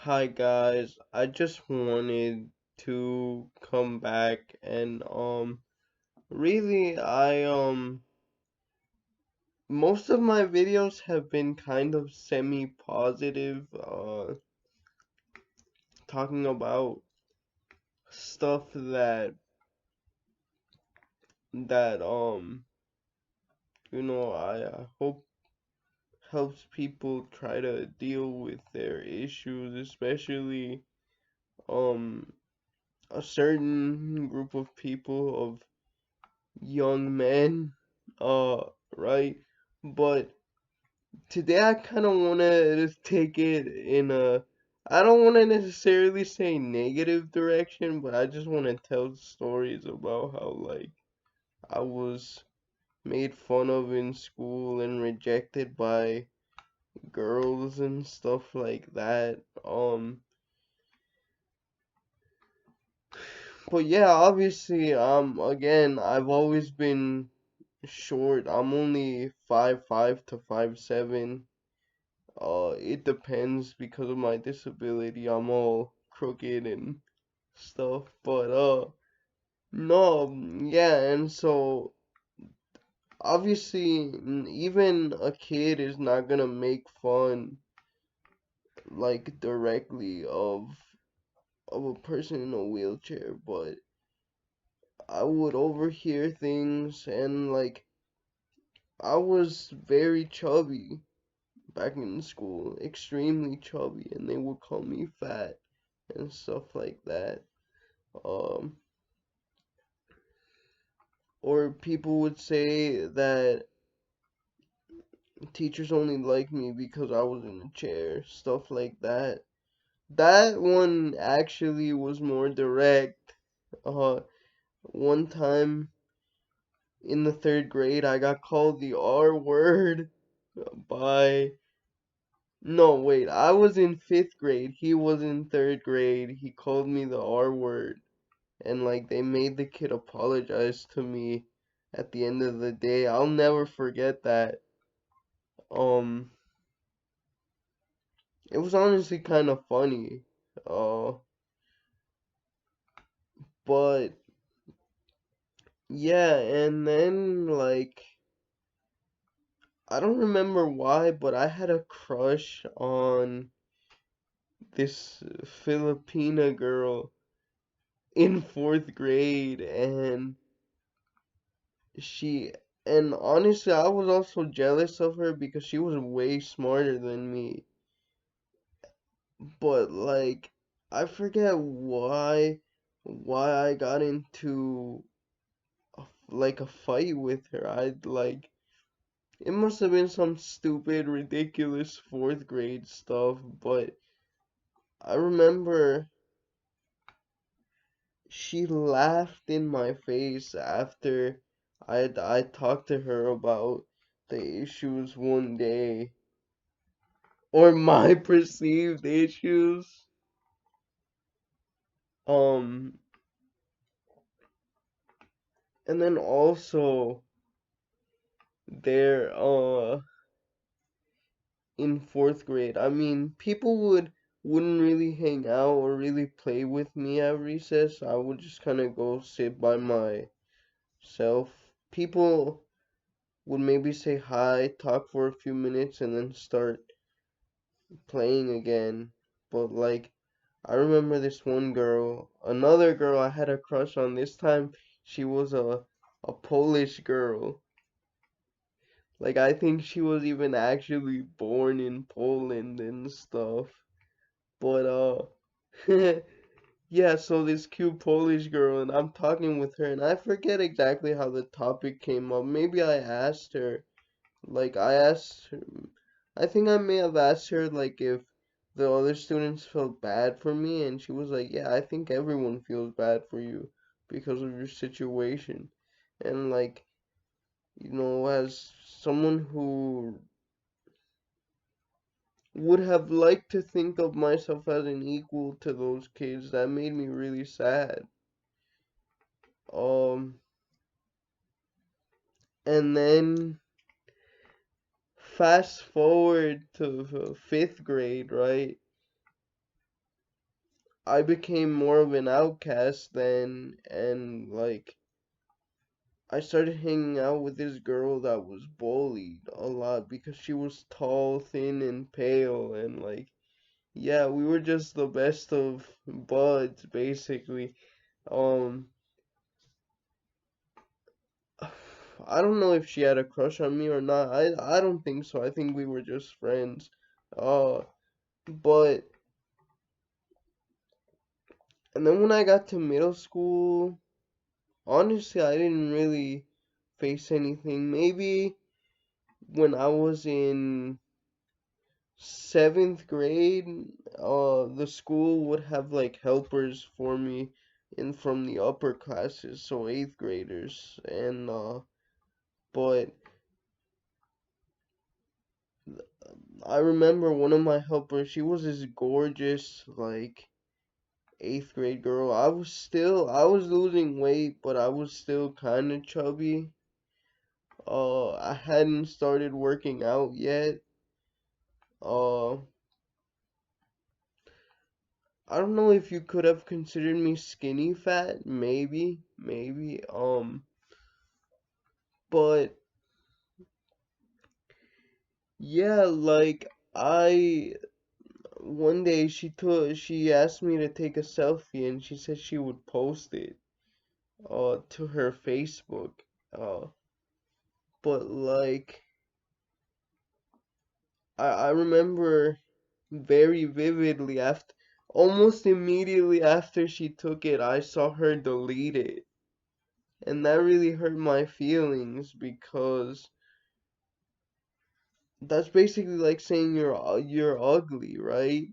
Hi guys, I just wanted to come back and really most of my videos have been kind of semi-positive talking about stuff that I hope helps people try to deal with their issues, especially um a certain group of people of young men, uh, right? But today I kind of want to take it in I don't want to necessarily say negative direction, but I just want to tell stories about how, like, I was made fun of in school and rejected by girls and stuff like that. But yeah, obviously, again, I've always been short. I'm only 5'5" to 5'7". It depends because of my disability. I'm all crooked and stuff. But no, yeah, and so obviously even a kid is not gonna make fun like directly of a person in a wheelchair, but I would overhear things and like I was very chubby back in school, extremely chubby, and they would call me fat and stuff like that. Um, or people would say that teachers only like me because I was in a chair, stuff like that. That one actually was more direct. Uh, One time in the third grade, I got called the R word by. No, wait, I was in fifth grade. He was in third grade. He called me the R word. And like they made the kid apologize to me at the end of the day. I'll never forget that. Um, it was honestly kind of funny. Uh, but yeah, and then like I don't remember why, but I had a crush on this Filipina girl in fourth grade, and she and honestly, I was also jealous of her because she was way smarter than me. But like I forget why I got into like a fight with her. I'd like it must have been some stupid, ridiculous fourth grade stuff, but I remember she laughed in my face after I talked to her about the issues one day, or my perceived issues. Um, and then also there in fourth grade. I mean, people wouldn't really hang out or really play with me at recess. I would just kind of go sit by myself. People would maybe say hi, talk for a few minutes, and then start playing again. But like, I remember this one girl, another girl I had a crush on. This time, she was a Polish girl. Like, I think she was even actually born in Poland and stuff. But yeah, so this cute Polish girl, and I'm talking with her, and I forget exactly how the topic came up. Maybe I asked her, like I asked her, I think I may have asked her like if the other students felt bad for me, and she was like, "Yeah, I think everyone feels bad for you because of your situation." And like, as someone who would have liked to think of myself as an equal to those kids, that made me really sad. Um, and then fast forward to fifth grade, right? I became more of an outcast then, and like I started hanging out with this girl that was bullied a lot because she was tall, thin, and pale, and like, yeah, we were just the best of buds, basically. Um, I don't know if she had a crush on me or not. I don't think so. I think we were just friends. Uh, but and then when I got to middle school, honestly, I didn't really face anything. Maybe when I was in seventh grade, the school would have like helpers for me in from the upper classes, so eighth graders, and but I remember one of my helpers, she was this gorgeous, like eighth grade girl. I was losing weight, but I was still kind of chubby. I hadn't started working out yet. Uh, I don't know if you could have considered me skinny fat, maybe. But yeah, like I one day she asked me to take a selfie and she said she would post it to her Facebook. Uh, but like I remember very vividly after almost immediately after she took it, I saw her delete it. And that really hurt my feelings because that's basically like saying you're ugly, right?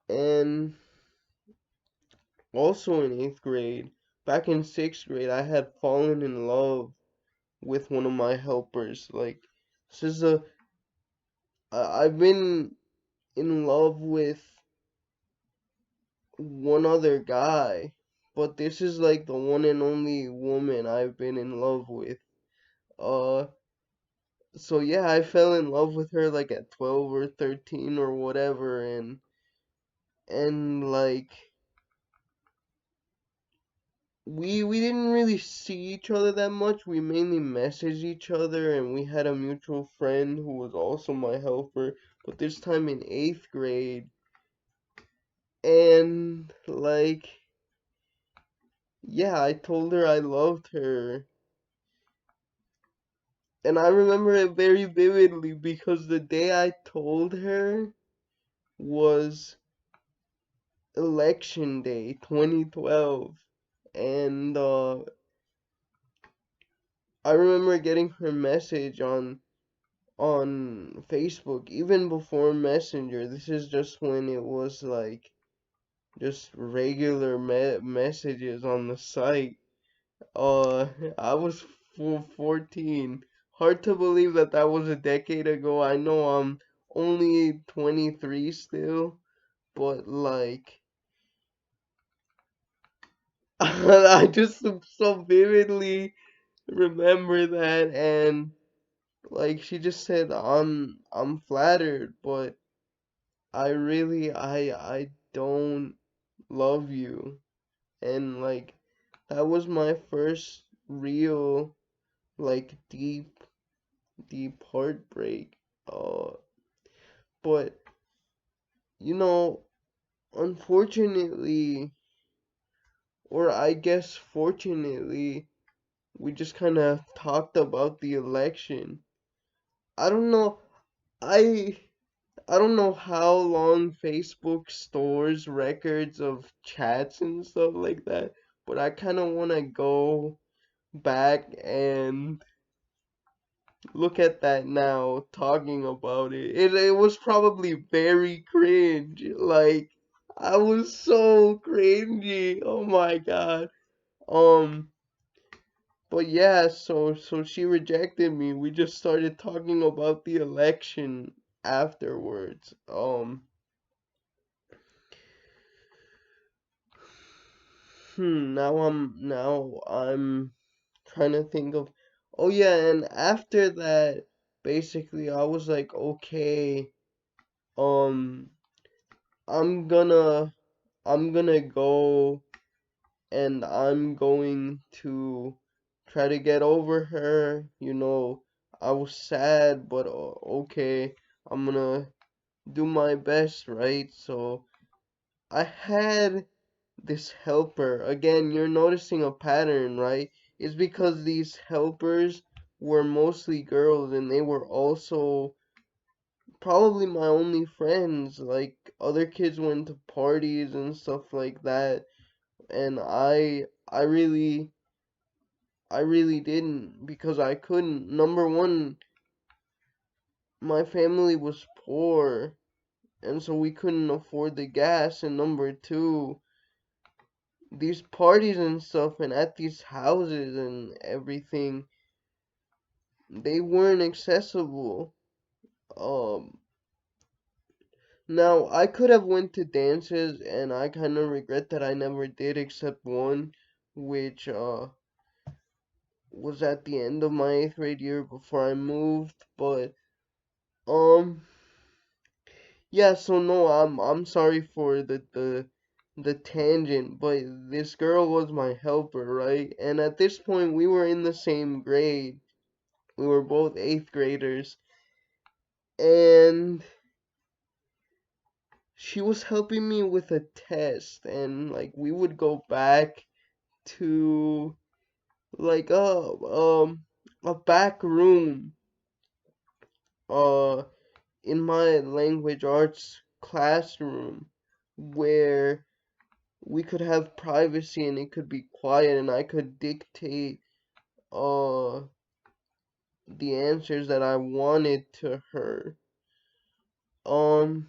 And also in eighth grade, back in sixth grade, I had fallen in love with one of my helpers. Like, this is I've been in love with one other guy, but this is like the one and only woman I've been in love with. Uh, so yeah, I fell in love with her like at 12 or 13 or whatever, and like we didn't really see each other that much. We mainly messaged each other, and we had a mutual friend who was also my helper, but this time in eighth grade. And like, yeah, I told her I loved her. And I remember it very vividly because the day I told her was election day 2012. And I remember getting her message on Facebook even before Messenger. This is just when it was like just regular messages on the site. Uh, I was 14. Hard to believe that that was a decade ago. I know I'm only 23 still, but like I just so vividly remember that, and like she just said I'm flattered, but I don't love you. And like that was my first real like deep heartbreak. Uh but you know, unfortunately, or I guess fortunately, we just kind of talked about the election. I don't know. I I don't know how long Facebook stores records of chats and stuff like that, but I kind of want to go back and look at that now, talking about it. It was probably very cringe. Like, I was so cringy. Oh my God. Um, but yeah, so she rejected me. We just started talking about the election afterwards. Now I'm trying to think of. Oh yeah, and after that, basically I was like, okay, um I'm gonna I'm gonna go and I'm going to try to get over her. I was sad, but okay, I'm gonna do my best, right? So I had this helper. Again, you're noticing a pattern, right? It's because these helpers were mostly girls and they were also probably my only friends. Like other kids went to parties and stuff like that, and I really didn't because I couldn't. Number one, my family was poor, and so we couldn't afford the gas. And number two, these parties and stuff, and at these houses and everything, they weren't accessible. Um, Now I could have went to dances, and I kind of regret that I never did, except one, which was at the end of my eighth grade year before I moved. But um. Yeah, so no, I'm sorry for the tangent, but this girl was my helper, right? And at this point we were in the same grade. We were both eighth graders, and she was helping me with a test, and like we would go back to like a back room uh in my language arts classroom where we could have privacy and it could be quiet and I could dictate uh the answers that I wanted to her. Um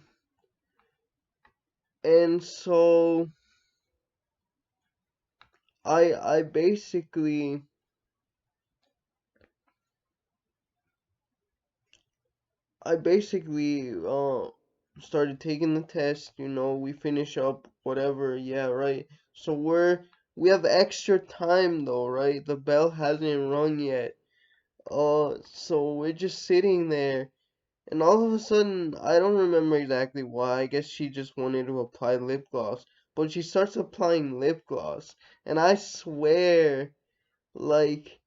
and so I basically started taking the test, we finish up whatever, yeah, right. So we have extra time though, right? The bell hasn't rung yet. So we're just sitting there. And all of a sudden, I don't remember exactly why. I guess she just wanted to apply lip gloss. But she starts applying lip gloss. And I swear, like,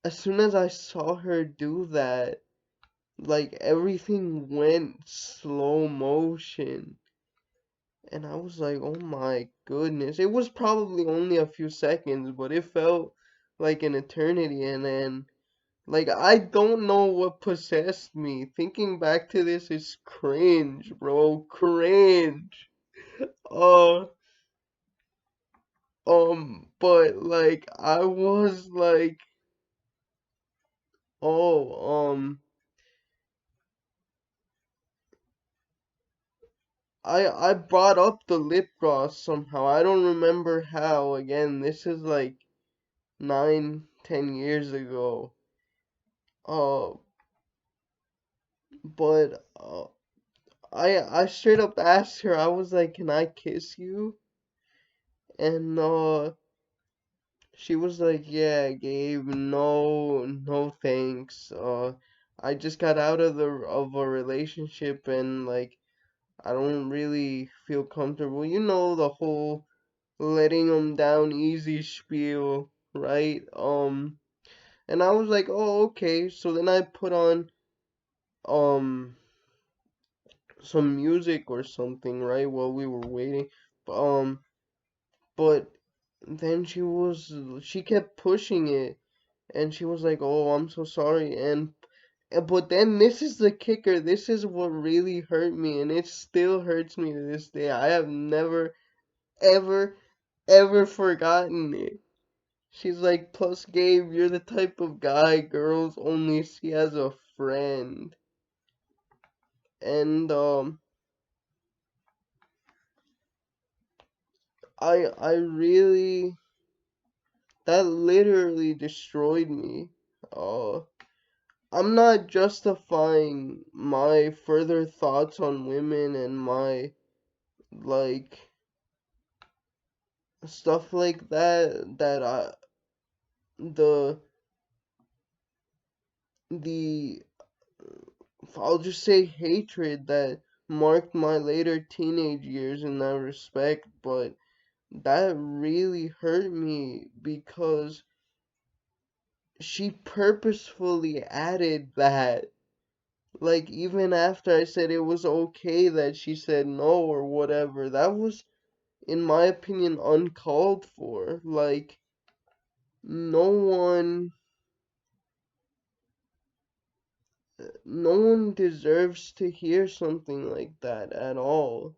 as soon as I saw her do that, like, everything went slow motion. And I was like, oh my goodness. It was probably only a few seconds, but it felt like an eternity. And then like, I don't know what possessed me. Thinking back to this is cringe, bro. Cringe. Uh, but like, I was like, oh, I brought up the lip gloss somehow. I don't remember how. Again, this is like 9, 10 years ago. Uh, but I straight up asked her. I was like, "Can I kiss you?" And she was like, "Yeah, Gabe, no, no thanks. I just got out of a relationship and like I don't really feel comfortable. You know the whole letting them down easy spiel, right?" And I was like, "Oh, okay." So then I put on um some music or something, right, while we were waiting. Um, but then she kept pushing it. And she was like, "Oh, I'm so sorry." But then this is the kicker. This is what really hurt me, and it still hurts me to this day. I have never, ever, ever forgotten it. She's like, "Plus, Gabe, you're the type of guy girls only see as a friend." And I really, that literally destroyed me. Uh, I'm not justifying my further thoughts on women and my like stuff like that the the I'll just say hatred that marked my later teenage years in that respect, but that really hurt me because she purposefully added that. Like, even after I said it was okay that she said no or whatever, that was, in my opinion, uncalled for. Like, no one, no one deserves to hear something like that at all,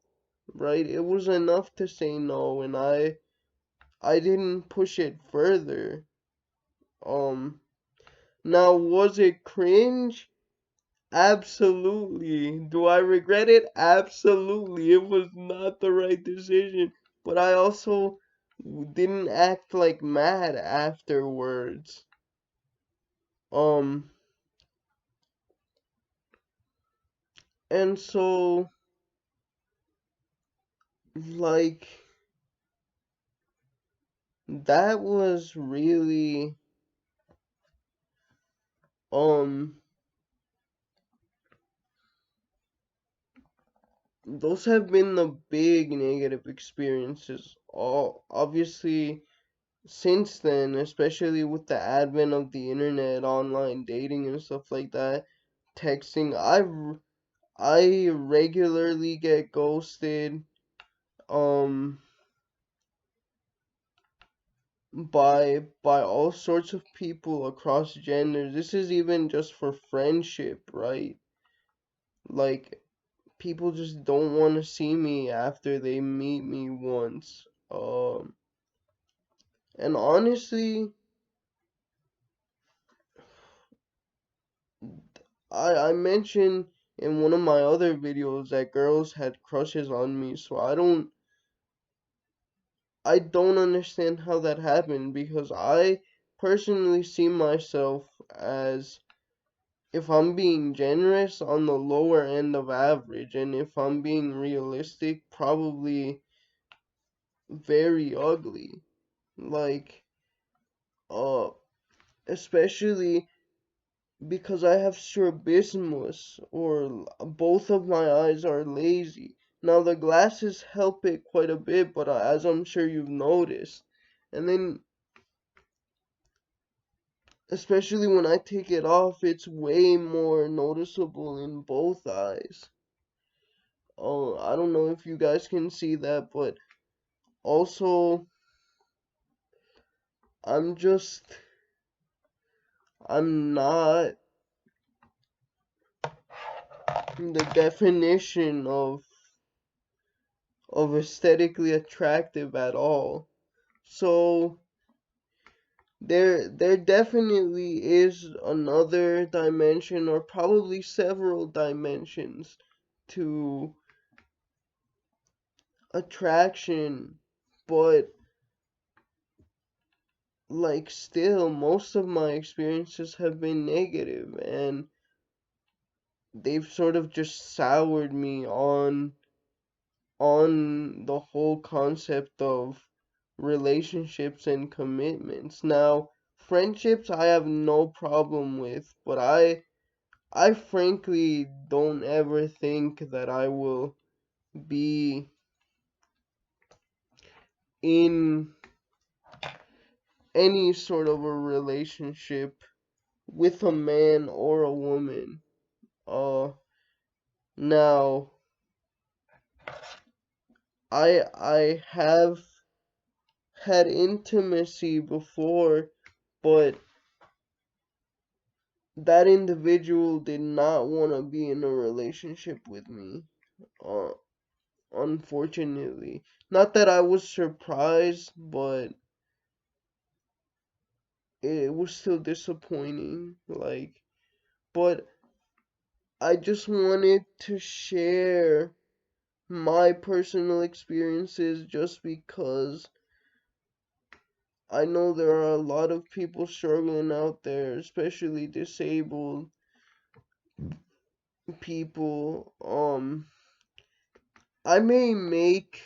right? It was enough to say no, and I didn't push it further. Um, Now, was it cringe? Absolutely. Do I regret it? Absolutely. It was not the right decision. But I also didn't act like mad afterwards. Um, and so, like, that was really, um, those have been the big negative experiences. All, obviously, since then, especially with the advent of the internet, online dating and stuff like that, texting, I regularly get ghosted um by all sorts of people across genders. This is even just for friendship, right? Like, people just don't want to see me after they meet me once. And honestly, I mentioned in one of my other videos that girls had crushes on me, so I don't understand how that happened because I personally see myself as, if I'm being generous, on the lower end of average, and if I'm being realistic, probably very ugly. Like, uh especially because I have strabismus, or both of my eyes are lazy. Now the glasses help it quite a bit, but as I'm sure you've noticed, and then especially when I take it off, it's way more noticeable in both eyes. Oh, I don't know if you guys can see that, but also I'm just I'm not the definition of aesthetically attractive at all. So there definitely is another dimension, or probably several dimensions, to attraction, but like, still most of my experiences have been negative, and they've sort of just soured me on the whole concept of relationships and commitments. Now, friendships I have no problem with, but I frankly don't ever think that I will be in any sort of a relationship with a man or a woman. Uh Now, I have had intimacy before, but that individual did not want to be in a relationship with me. Uh, Unfortunately, not that I was surprised, but it was still disappointing. Like, but I just wanted to share my personal experiences just because I know there are a lot of people struggling out there, especially disabled people. I may make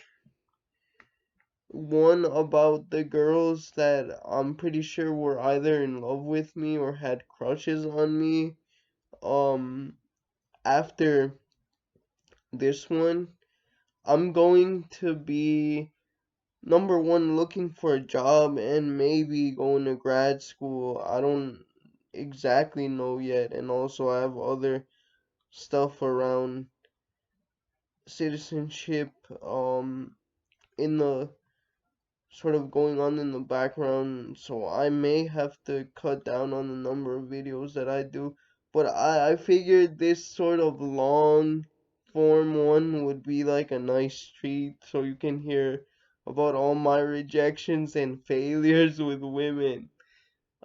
one about the girls that I'm pretty sure were either in love with me or had crushes on me. Um, After This one, I'm going to be number one looking for a job and maybe going to grad school. I don't exactly know yet, and also I have other stuff around citizenship in the sort of going on in the background, so I may have to cut down on the number of videos that I do. But I figured this sort of long form one would be like a nice treat, so you can hear about all my rejections and failures with women.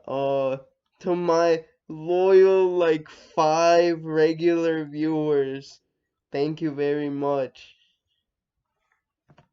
Uh, to my loyal, like, 5 regular viewers, thank you very much.